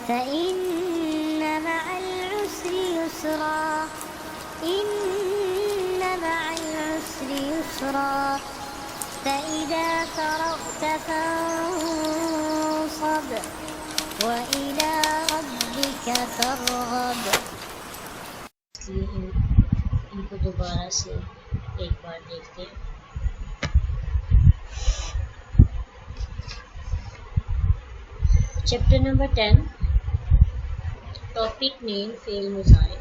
فإن مع العسر يسرا إن مع العسر يسرا فإذا فرغت فانصب وإلى ربك فارغب. ان کو دوبارہ سے ایک بار دیکھتے ہیں. Chapter number 10. ٹاپک نیم فعل مضارع.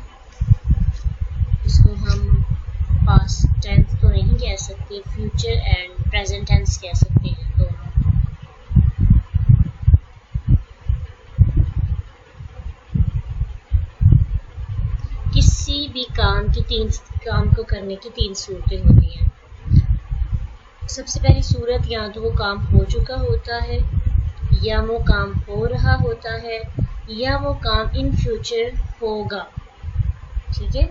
اس کو ہم پاسٹ ٹینس تو نہیں کہہ سکتے, فیوچر اینڈ پریزنٹ ٹینس کہہ سکتے ہیں دونوں. کسی بھی کام کو کرنے کی 3 صورتیں ہوتی ہیں. سب سے پہلی صورت یا تو وہ کام ہو چکا ہوتا ہے, یا وہ کام ہو رہا ہوتا ہے, یا وہ کام ان فیوچر ہوگا. ٹھیک ہے,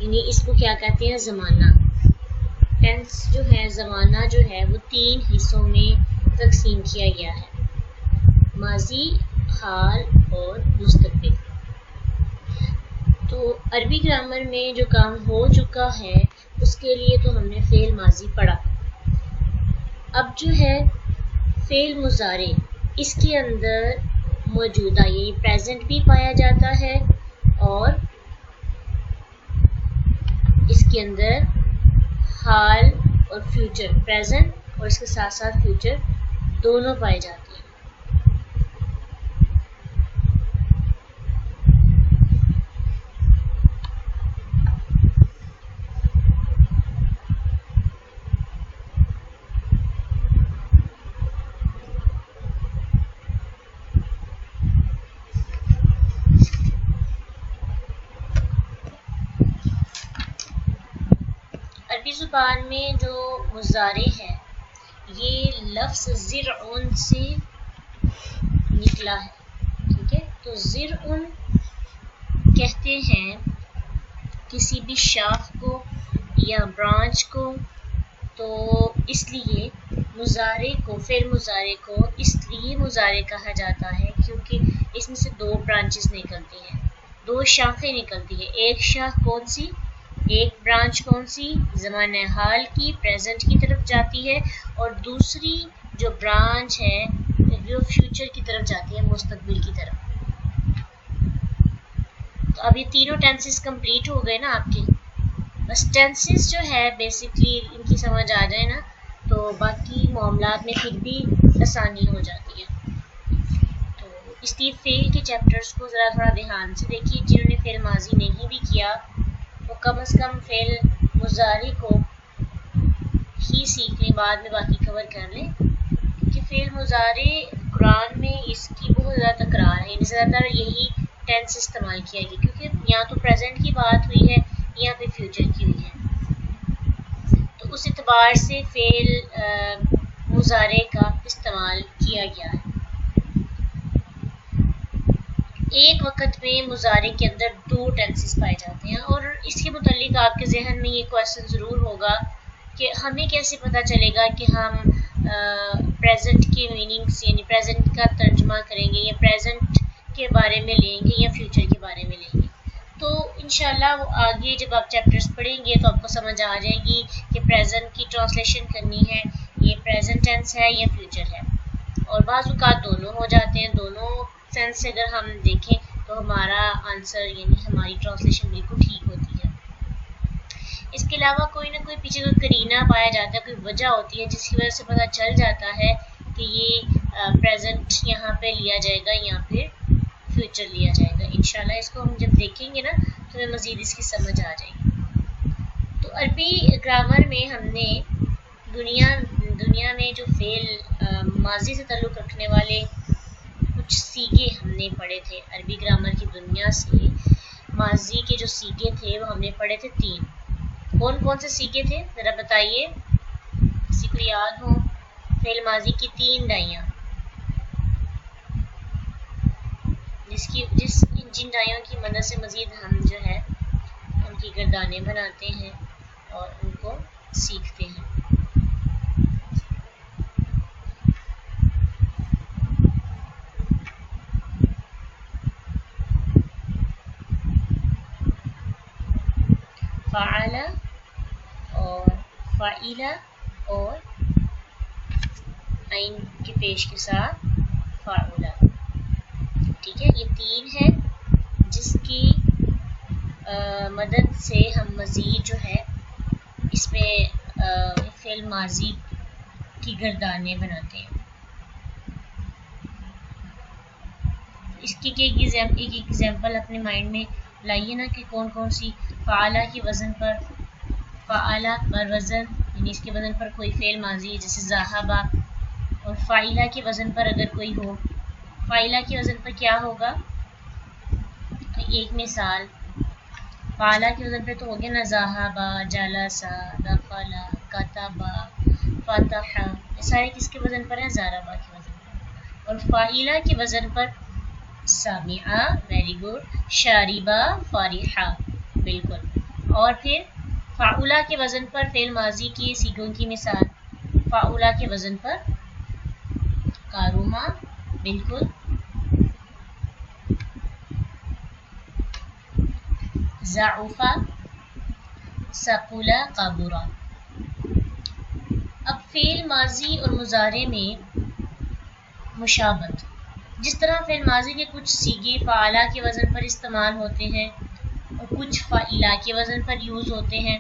یعنی اس کو کیا کہتے ہیں, زمانہ. ٹینس جو ہے, زمانہ جو ہے وہ 3 حصوں میں تقسیم کیا گیا ہے, ماضی, حال اور مستقبل. تو عربی گرامر میں جو کام ہو چکا ہے اس کے لیے تو ہم نے فعل ماضی پڑھا. اب جو ہے فعل مضارع, اس کے اندر موجودہ یعنی پریزنٹ بھی پایا جاتا ہے, اور اس کے اندر حال اور فیوچر, پریزنٹ اور اس کے ساتھ ساتھ فیوچر دونوں پائے جاتے ہیں. عربی زبان میں جو مضارع ہے یہ لفظ زرعن سے نکلا ہے. ٹھیک ہے, تو زرعن کہتے ہیں کسی بھی شاخ کو یا برانچ کو. تو اس لیے مضارع کو, فعل مضارع کو اس لیے مضارع کہا جاتا ہے کیونکہ اس میں سے 2 برانچز نکلتی ہیں, 2 شاخیں نکلتی ہیں. ایک شاخ کون سی, ایک برانچ کون سی, زمانہ حال کی, پریزنٹ کی طرف جاتی ہے, اور دوسری جو برانچ ہے جو فیوچر کی طرف جاتی ہے, مستقبل کی طرف. تو اب یہ تینوں ٹینسز کمپلیٹ ہو گئے نا آپ کے. بس ٹینسز جو ہے بیسکلی ان کی سمجھ آ جائے نا تو باقی معاملات میں پھر بھی آسانی ہو جاتی ہے. تو اس لیے فعل کے چیپٹرز کو ذرا تھوڑا دھیان سے دیکھیے. جنہوں نے فعل ماضی نہیں بھی کیا وہ کم از کم فعل مضارع کو ہی سیکھ لیں, بعد میں باقی کور کر لیں. کیونکہ فعل مضارع قرآن میں اس کی بہت زیادہ تکرار ہے, زیادہ تر یہی ٹینس استعمال کیا گیا کیونکہ یا تو پریزنٹ کی بات ہوئی ہے یا پھر فیوچر کی ہوئی ہے. تو اس اعتبار سے فعل مضارع کا استعمال کیا گیا ہے. ایک وقت میں مضارع کے اندر 2 ٹینسز پائے جاتے ہیں, اور اس کے متعلق آپ کے ذہن میں یہ کویشچن ضرور ہوگا کہ ہمیں کیسے پتہ چلے گا کہ ہم پریزنٹ کے میننگس یعنی پریزنٹ کا ترجمہ کریں گے یا پریزنٹ کے بارے میں لیں گے یا فیوچر کے بارے میں لیں گے. تو انشاءاللہ وہ آگے جب آپ چیپٹرز پڑھیں گے تو آپ کو سمجھ آ جائے گی کہ پریزنٹ کی ٹرانسلیشن کرنی ہے یہ پریزنٹ ٹینس ہے یا فیوچر ہے. اور بعض اوقات دونوں ہو جاتے ہیں. دونوں سینس سے اگر ہم دیکھیں تو ہمارا آنسر یعنی ہماری ٹرانسلیشن بالکل ٹھیک ہوتی ہے. اس کے علاوہ کوئی نہ کوئی پیچھے کوئی قرینہ پایا جاتا ہے, کوئی وجہ ہوتی ہے جس کی وجہ سے پتہ چل جاتا ہے کہ یہ پریزنٹ یہاں پہ لیا جائے گا یا پھر فیوچر لیا جائے گا. انشاءاللہ اس کو ہم جب دیکھیں گے نا تو ہمیں مزید اس کی سمجھ آ جائے گی. تو عربی گرامر میں ہم نے دنیا میں جو فعل ماضی سے تعلق رکھنے والے کچھ سیغے ہم نے پڑھے تھے. عربی گرامر کی دنیا سے ماضی کے جو سیغے تھے وہ ہم نے پڑھے تھے 3. کون کون سے سیغے تھے ذرا بتائیے, کسی کو یاد ہو. فعل ماضی کی 3 ڈائیاں, جن ڈائیوں کی مدد سے مزید ہم جو ہے ان کی گردانیں بناتے ہیں اور ان کو سیکھتے ہیں. فعل اور فعیلا اور عین کے پیش کے ساتھ فعولا. ٹھیک ہے، یہ تین ہے جس کی مدد سے ہم مزید جو ہے اس میں فعل ماضی کی گردانیں بناتے ہیں. اس کی ایک ایگزامپل اپنے مائنڈ میں لائیے نا کہ کون کون سی فعلا کی وزن پر، فعلا پر وزن یعنی اس کے وزن پر کوئی فعل ماضی جیسے ذہبا، اور فائلہ کے وزن پر اگر کوئی ہو، فائلہ کے وزن پر کیا ہوگا. ایک مثال فعلہ کے وزن پہ تو ہو گیا نا ذہبا، جلسا، دخل، کتبا، فتح، یہ سارے کس کے وزن پر ہیں؟ ضربا کے وزن پر. اور فائلہ کے وزن پر سامعہ، ویری گڈ، شاربہ، فارحہ، بالکل. اور پھر فعولہ کے وزن پر فعل ماضی کی صیغوں کی مثال، فعولہ کے وزن پر کاروما، بالکل، ضعفا، ثقلا، قبرا. اب فعل ماضی اور مضارع میں مشابہت، جس طرح فعل ماضی کے کچھ صیغے فعلہ کے وزن پر استعمال ہوتے ہیں اور کچھ فعیلہ کے وزن پر یوز ہوتے ہیں،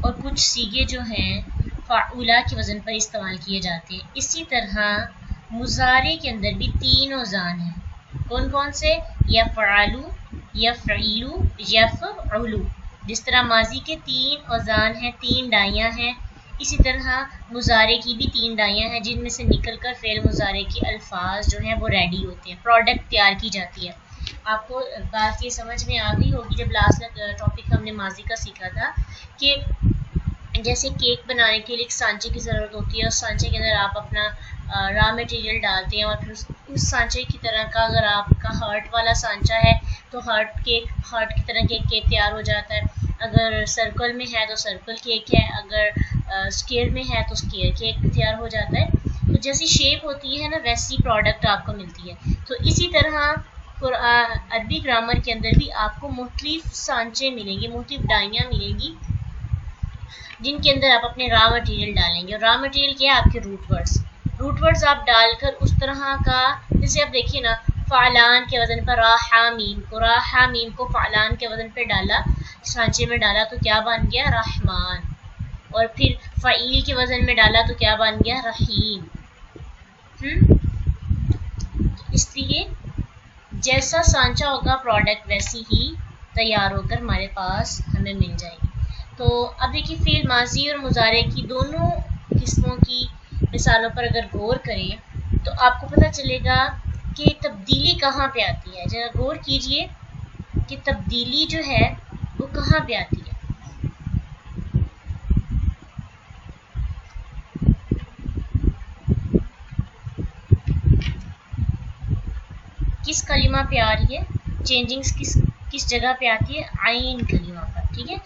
اور کچھ صیغے جو ہیں فعولہ کے وزن پر استعمال کیے جاتے ہیں. اسی طرح مضارع کے اندر بھی تین اوزان ہیں. کون کون سے؟ یفعلو، یفعیلو، یفعلو. جس طرح ماضی کے تین اوزان ہیں، تین ڈائیاں ہیں، اسی طرح مضارع کی بھی تین ڈائیاں ہیں جن میں سے نکل کر فعل مضارع کے الفاظ جو ہیں وہ ریڈی ہوتے ہیں، پروڈکٹ تیار کی جاتی ہے. آپ کو بات یہ سمجھ میں آ گئی ہوگی جب لاسٹ ٹاپک ہم نے ماضی کا سیکھا تھا کہ جیسے کیک بنانے کے لیے ایک سانچے کی ضرورت ہوتی ہے، اس سانچے کے اندر آپ اپنا را مٹیریل ڈالتے ہیں، اور پھر اس سانچے کی طرح کا اگر آپ کا ہارٹ والا سانچہ ہے تو ہارٹ کی طرح کے کیک تیار ہو جاتا ہے. اگر سرکل میں ہے تو سرکل کیک ہے، اگر اسکیئر میں ہے تو اسکیئر کیک تیار ہو جاتا ہے. تو جیسی شیپ ہوتی ہے نا ویسی پروڈکٹ آپ کو ملتی ہے. تو اسی طرح عربی گرامر کے اندر بھی آپ کو مختلف سانچے ملیں گے، مختلف ڈائیاں ملیں گی جن کے اندر آپ اپنے را مٹیریل ڈالیں گے. اور را مٹیریل کیا ہے؟ آپ کے روٹ ورڈز آپ ڈال کر اس طرح کا، جیسے آپ دیکھیے نا فعلان کے وزن پر راحامیم کو فعلان کے وزن پہ ڈالا، سانچے میں ڈالا تو کیا بن گیا؟ رحمان. اور پھر فعیل کے وزن میں ڈالا تو کیا بن گیا؟ رحیم. اس لیے جیسا سانچہ ہوگا پروڈکٹ ویسی ہی تیار ہو کر ہمارے پاس ہمیں مل جائے گی. تو اب دیکھیے فعل ماضی اور مضارع کی دونوں قسموں کی مثالوں پر اگر غور کریں تو آپ کو پتہ چلے گا کہ تبدیلی کہاں پہ آتی ہے. ذرا غور کیجئے کہ تبدیلی جو ہے وہ کہاں پہ آتی ہے. کس کلمہ پہ آ رہی ہے چینجنگز؟ کس جگہ پہ آتی ہے؟ عین کلمہ پر. ٹھیک ہے،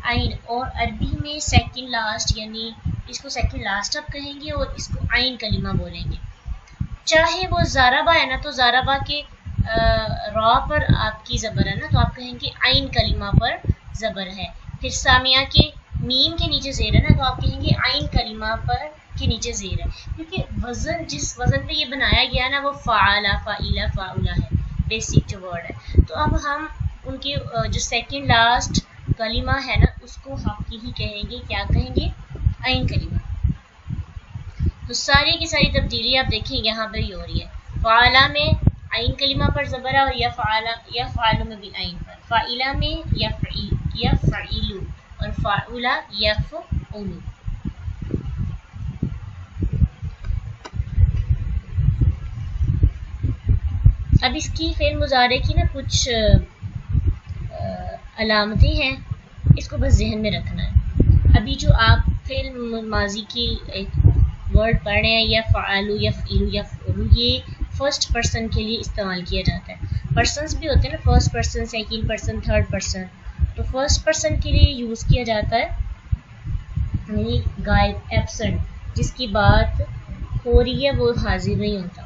عین. اور عربی میں سیکنڈ لاسٹ، یعنی اس کو سیکنڈ لاسٹ آپ کہیں گے اور اس کو عین کلمہ بولیں گے. چاہے وہ ضربہ ہے نا، تو ضربہ کے را پر آپ کی زبر ہے نا، تو آپ کہیں گے عین کلمہ پر زبر ہے. پھر سامعہ کے میم کے نیچے زیر ہے نا، تو آپ کہیں گے عین کلمہ پر کے نیچے زیر ہے. کیونکہ وزن جس وزن پہ یہ بنایا گیا ہے نا وہ فعلا، فعیلا، فعولا ہے، بیسک جو ورڈ ہے. تو اب ہم ان کے جو سیکنڈ لاسٹ کلمہ ہے نا اس کو ہم یہی کہیں گے، کیا کہیں گے؟ عین کلمہ. تو ساری کی ساری تبدیلی آپ دیکھیں یہاں پہ ہی ہو رہی ہے. فعلا میں عین کلمہ پر زبر ہے، اور یا فعلو میں بھی عین پر، فعیلا میں یا فعیلو، اور فعولا یا فعولو. اب اس کی فعل مضارع کی نا کچھ علامتیں ہیں، اس کو بس ذہن میں رکھنا ہے. ابھی جو آپ فعل ماضی کی ایک ورڈ پڑھ رہے ہیں، یا فعلو، یا فعیلو، یا فعولو، یہ فرسٹ پرسن کے لیے استعمال کیا جاتا ہے. پرسنس بھی ہوتے ہیں نا، first person, second person, third person. تو فرسٹ پرسن کے لیے یوز کیا جاتا ہے یعنی غائب، ایبسنٹ، جس کی بات ہو رہی ہے وہ حاضر نہیں ہوتا.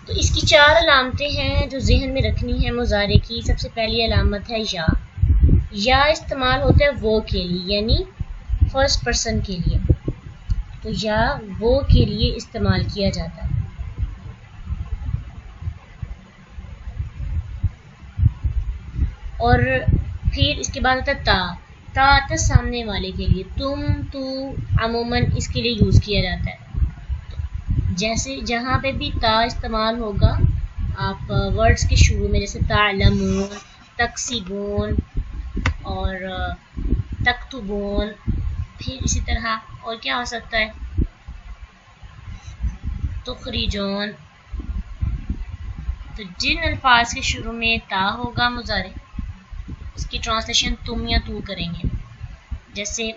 تو اس کی 4 علامتیں ہیں جو ذہن میں رکھنی ہے مضارع کی. سب سے پہلی علامت ہے یا. یا استعمال ہوتا ہے وہ کے لیے یعنی فرسٹ پرسن کے لیے. تو یا وہ کے لیے استعمال کیا جاتا ہے. اور پھر اس کے بعد ہوتا ہے تا. تا آتا ہے سامنے والے کے لیے. تم تو عموماً اس کے لیے یوز کیا جاتا ہے. جیسے جہاں پہ بھی تا استعمال ہوگا آپ ورڈز کے شروع میں جیسے تعلمون, تکسبون اور تکتبون, پھر اسی طرح اور کیا ہو سکتا ہے تخرجون. تو جن الفاظ کے شروع میں تا ہوگا مضارع اس کی ٹرانسلیشن تم یا تو کریں گے. جیسے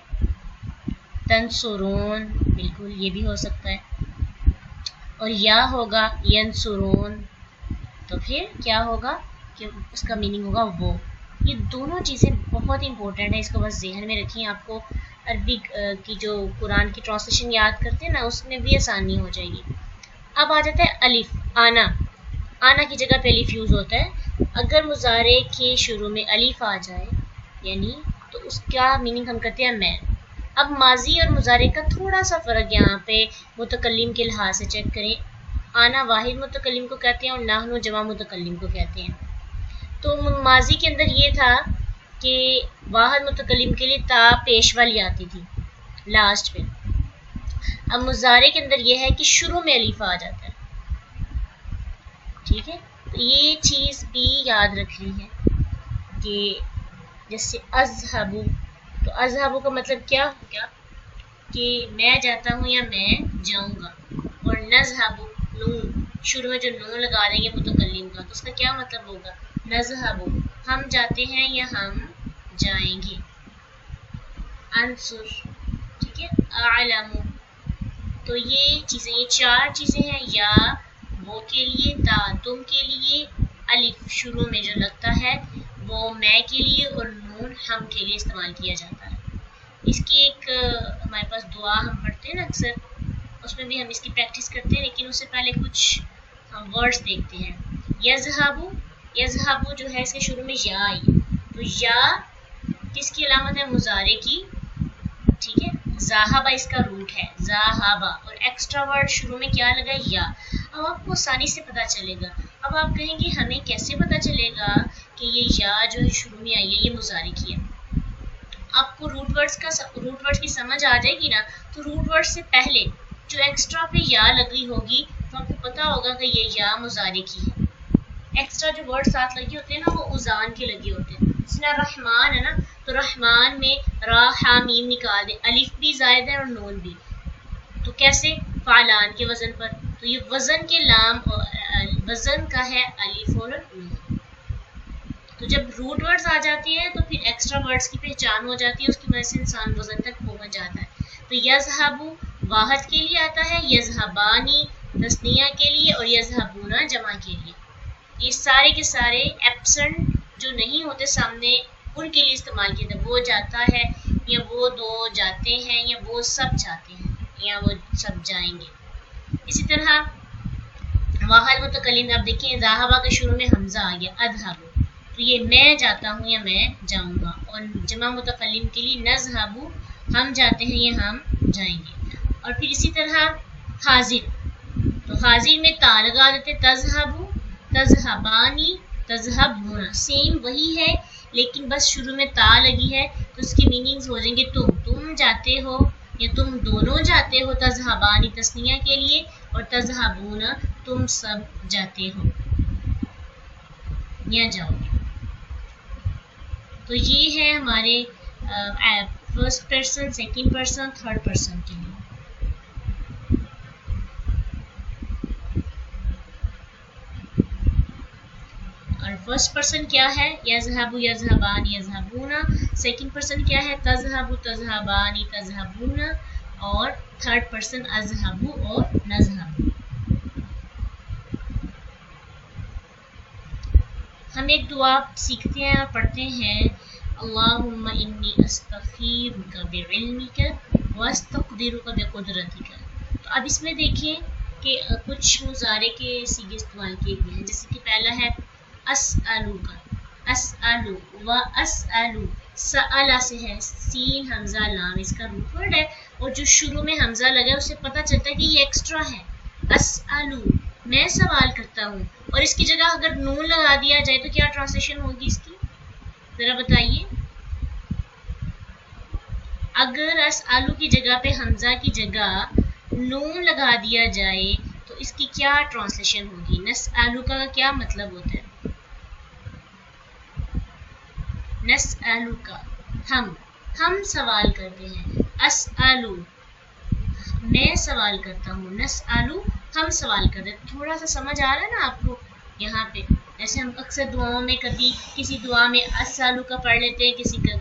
تنصرون, بالکل یہ بھی ہو سکتا ہے. اور یا ہوگا ینصرون, تو پھر کیا ہوگا کہ اس کا میننگ ہوگا وہ. یہ دونوں چیزیں بہت امپورٹنٹ ہیں, اس کو بس ذہن میں رکھیں. آپ کو عربی کی جو قرآن کی ٹرانسلیشن یاد کرتے ہیں نا اس میں بھی آسانی ہو جائے گی. اب آ جاتا ہے الف. آنا. آنا کی جگہ پہ الف یوز ہوتا ہے. اگر مضارع کے شروع میں الف آ جائے یعنی تو اس کا میننگ ہم کرتے ہیں میں. اب ماضی اور مضارع کا تھوڑا سا فرق یہاں پہ متکلم کے لحاظ سے چیک کریں. آنا واحد متکلم کو کہتے ہیں اور نحن جمع متکلم کو کہتے ہیں. تو ماضی کے اندر یہ تھا کہ واحد متکلم کے لیے تا پیش والی آتی تھی لاسٹ پہ. اب مضارع کے اندر یہ ہے کہ شروع میں الف آ جاتا ہے. ٹھیک ہے, تو یہ چیز بھی یاد رکھنی ہے کہ جیسے اذهب, تو اذهب کا مطلب کیا ہوگا کہ میں جاتا ہوں یا میں جاؤں گا. اور نذهب, نون شروع میں جو نون لگا دیں گے متکلم کا تو اس کا کیا مطلب ہوگا نذهب, ہم جاتے ہیں یا ہم جائیں گے. انصر, ٹھیک ہے, اعلم. تو یہ چیزیں, یہ 4 چیزیں ہیں. یا وہ کے لیے, تا تم کے لیے, الف شروع میں جو لگتا ہے وہ میں کے لیے, اور نون ہم کے لیے استعمال کیا جاتا ہے. اس کی ایک ہمارے پاس دعا ہم پڑھتے ہیں نا اکثر, اس میں بھی ہم اس کی پریکٹس کرتے ہیں, لیکن اس سے پہلے کچھ ہم ورڈز دیکھتے ہیں. یذہب, یذہب جو ہے اس کے شروع میں یا آئی. تو یا کس کی علامت ہے مضارع کی. ٹھیک ہے, ذاہبہ اس کا روٹ ہے ذاہبہ, اور ایکسٹرا ورڈ شروع میں کیا لگا یا. اب آپ کو آسانی سے پتہ چلے گا. اب آپ کہیں گے ہمیں کیسے پتہ چلے گا کہ یہ یا جو ہے شروع میں آئی ہے یہ مضارع کی ہے. آپ کو روٹ ورڈز کی سمجھ آ جائے گی نا, تو روٹ ورڈ سے پہلے جو ایکسٹرا پہ یا لگی ہوگی تو آپ کو پتہ ہوگا کہ یہ یا مضارع کی ہے. ایکسٹرا جو ورڈ ساتھ لگے ہوتے ہیں نا وہ اذان کے لگے ہوتے ہیں. جس طرح رحمان ہے نا, تو رحمان میں را ہا میم نکال دیں, الف بھی زائد ہے اور نون بھی. تو کیسے فعلان کے وزن پر. تو یہ وزن کے لام وزن کا ہے الف اور نون. تو جب روٹ ورڈز آ جاتے ہیں تو پھر ایکسٹرا ورڈز کی پہچان ہو جاتی ہے, اس کی وجہ سے انسان وزن تک پہنچ جاتا ہے. تو یذہب واحد کے لیے آتا ہے, یذہبانی تثنیہ کے لیے, اور یذہبون جمع کے لیے. یہ سارے کے سارے ایبسنٹ جو نہیں ہوتے سامنے ان کے لیے استعمال کیا جاتا ہے. وہ جاتا ہے یا وہ دو جاتے ہیں یا وہ سب جاتے ہیں یا وہ سب جائیں گے. اسی طرح واحد متکلم آپ دیکھیں ذاہبہ کے شروع میں حمزہ آ گیا اذهب, تو یہ میں جاتا ہوں یا میں جاؤں گا. اور جمع متکلم کے لیے نذهب, ہم جاتے ہیں یا ہم جائیں گے. اور پھر اسی طرح حاضر, تو حاضر میں تا لگا دیتے تذهب, تذهبانی, تذهبون, سیم وہی ہے لیکن بس شروع میں تا لگی ہے تو اس کی میننگز ہو جائیں گے تم جاتے ہو یا تم دونوں جاتے ہو. تذهبانی تثنیہ کے لیے, اور تذهبون تم سب جاتے ہو یا جاؤ گے. تو یہ ہے ہمارے first person, second person, third person کے لیے. اور فرسٹ پرسن کیا ہے یذہب, یذہبان, یذہبون. سیکنڈ پرسن کیا ہے تذہب, تذہبانی, تذہبون. اور تھرڈ پرسن اذہب اور نذہب. ہم ایک دعا سیکھتے ہیں اور پڑھتے ہیں, اللہم انی استخیرک بعلمک واستقدرک بقدرتک. تو اب اس میں دیکھیں کہ کچھ مضارع کے صیغے استعمال کیے گئے ہیں، جیسے کہ پہلا ہے اسألو کا، اسألو و اسألو، سألہ سے ہے، سین حمزہ لام اس کا روٹ ورڈ ہے، اور جو شروع میں حمزہ لگا ہے اسے پتہ چلتا ہے کہ یہ ایکسٹرا ہے. اسألو میں سوال کرتا ہوں، اور اس کی جگہ اگر نون لگا دیا جائے تو کیا ٹرانسلیشن ہوگی اس کی، ذرا بتائیے. اگر اسألو کی جگہ پہ حمزہ کی جگہ نون لگا دیا جائے تو اس کی کیا ٹرانسلیشن ہوگی؟ نسألو کا کیا مطلب ہوتا ہے؟ نسألو کا ہم سوال کرتے ہیں. اسألو میں سوال کرتا ہوں، نسألو ہم سوال کرتے ہیں. تھوڑا سا سمجھ آ رہا ہے نا آپ کو یہاں پہ؟ جیسے ہم اکثر دعاؤں میں کبھی کسی دعا میں اسألو کا پڑھ لیتے ہیں،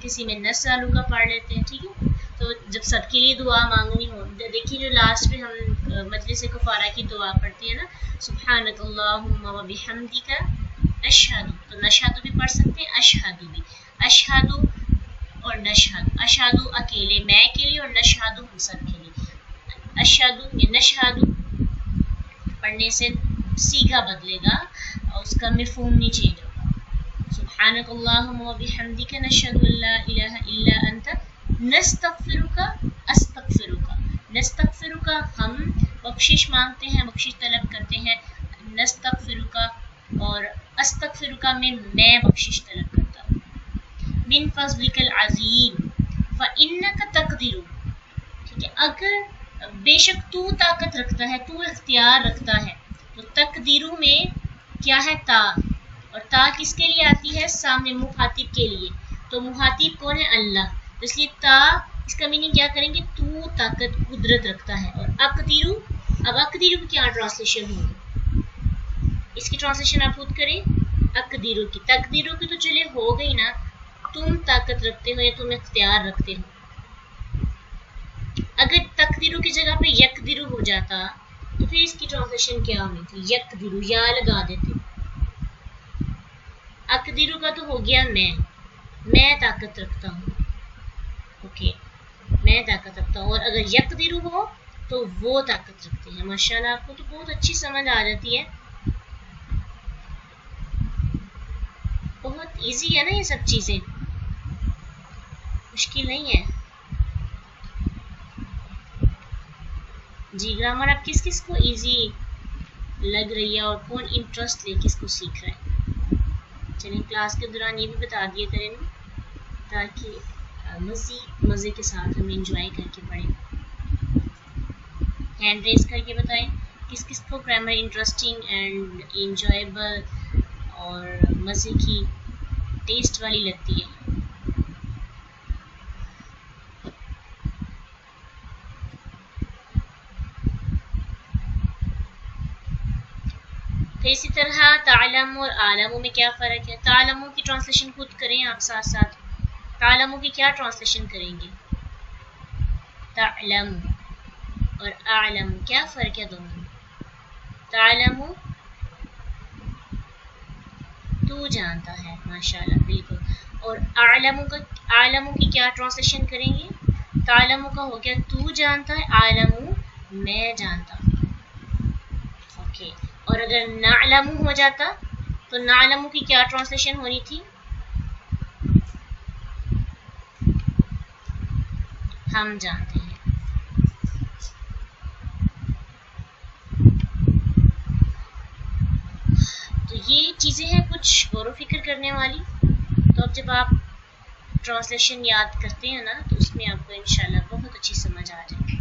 کسی میں نسألو کا پڑھ لیتے ہیں، ٹھیک ہے. تو جب سب کے لیے دعا مانگنی ہو، دیکھیے جو لاسٹ میں ہم مجلس کفارہ کی دعا پڑھتے ہیں نا، سبحانک اللہم و بحمدک اشہد، تو نشہد بھی پڑھ سکتے ہیں، اشہد بھی، اشہد اور نشہد، اشہد اکیلے میں کے لیے اور نشہد ہم سب کے لیے. اشہد یا نشہد پڑھنے سے سیگا بدلے گا اور اس کا مفہوم نہیں چینج ہوگا. سبحانک اللہم و بحمدک نشہد ان لا الہ الا انت نستغفرک استغفرک. نستغفرک ہم بخشش مانگتے ہیں، بخشش طلب کرتے ہیں، نستغفرک، اور استغفرک میں بخشش طلب کرتا ہوں. من فضلک العظیم فإنک تقدر، ٹھیک ہے. اگر بے شک تو طاقت رکھتا ہے، تو اختیار رکھتا ہے، تو تقدیروں میں کیا ہے؟ تا، اور تا کس کے لیے آتی ہے؟ سامنے مخاطب کے لیے. تو مخاطب کون ہے؟ اللہ. اس لیے تا اس کا میننگ کیا کریں گے؟ تو طاقت قدرت رکھتا ہے. اور اقدیرو، اب اقدیرو کیا ٹرانسلیشن ہوگی؟ اس کی ٹرانسلیشن آپ خود کریں. اقدیرو کی، تقدیرو کی تو چلے ہو گئی نا، تم طاقت رکھتے ہو یا تم اختیار رکھتے ہو. اگر تقدیرو کی جگہ پہ یقدرو ہو جاتا تو پھر اس کی ٹرانسلیشن کیا ہونی تھی؟ یقدرو، یا لگا دیتے. اقدرو کا تو ہو گیا میں طاقت رکھتا ہوں، اوکے، میں طاقت رکھتا ہوں. اور اگر یقدرو ہو تو وہ طاقت رکھتے ہیں. ماشاءاللہ آپ کو تو بہت اچھی سمجھ آ جاتی ہے، بہت ایزی ہے نا یہ سب چیزیں، مشکل نہیں ہے. جی گرامر اب کس کس کو ایزی لگ رہی ہے اور کون انٹرسٹ لے کس کو سیکھ رہا ہے؟ چلیں کلاس کے دوران یہ بھی بتا دیا کریں نا، تاکہ مزید مزے کے ساتھ ہم انجوائے کر کے پڑھیں. ہینڈ ریز کر کے بتائیں کس کس کو گرامر انٹرسٹنگ اینڈ انجوائبل اور مزے کی ٹیسٹ والی لگتی ہے. پھر اسی طرح تعلم اور عالم میں کیا فرق ہے؟ تعلم کی ٹرانسلیشن خود کریں آپ ساتھ ساتھ. تعلم کی کیا ٹرانسلیشن کریں گے؟ تعلم اور اعلم کیا فرق ہے دونوں میں؟ تعلم تو جانتا ہے، ماشاءاللہ بالکل. اور اعلم کی کیا ٹرانسلیشن کریں گے؟ تعلم کا ہو گیا تو جانتا ہے، اعلم میں جانتا ہوں، اوکے. اور اگر نعلم ہو جاتا تو نعلم کی کیا ٹرانسلیشن ہونی تھی؟ ہم جانتے ہیں. تو یہ چیزیں ہیں کچھ غور و فکر کرنے والی. تو اب جب آپ ٹرانسلیشن یاد کرتے ہیں نا تو اس میں آپ کو انشاءاللہ بہت اچھی سمجھ آ جائے گی.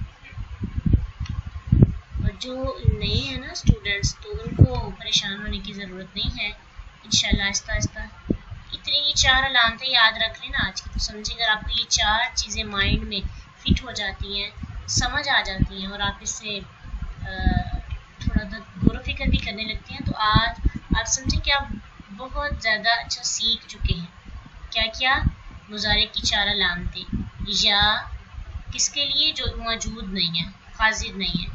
اور جو نئے ہیں نا اسٹوڈنٹس، تو ان کو پریشان ہونے کی ضرورت نہیں ہے. انشاءاللہ آہستہ آہستہ اتنی یہ 4 علامتیں یاد رکھ لیں نا آج کی، تو سمجھیں اگر آپ کو یہ 4 چیزیں مائنڈ میں فٹ ہو جاتی ہیں، سمجھ آ جاتی ہیں، اور آپ اس سے تھوڑا غور و فکر بھی کرنے لگتے ہیں، تو آج آپ سمجھیں کہ آپ بہت زیادہ اچھا سیکھ چکے ہیں. کیا کیا؟ مضارع کی 4 علامتیں. یا کس کے لیے؟ جو موجود نہیں ہے، حاضر نہیں ہے،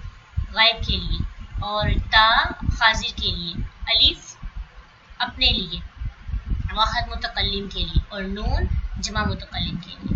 غائب کے لیے. اور تا حاضر کے لیے، الف اپنے لیے، واحد متکلم کے لیے، اور نون جمع متکلم کے لیے.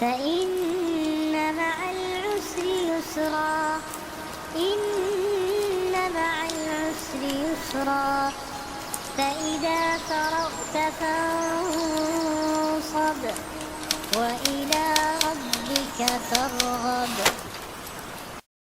فإن مع العسر يسرا إن مع العسر يسرا فإذا فرغت فانصب وإلى ربك فارغب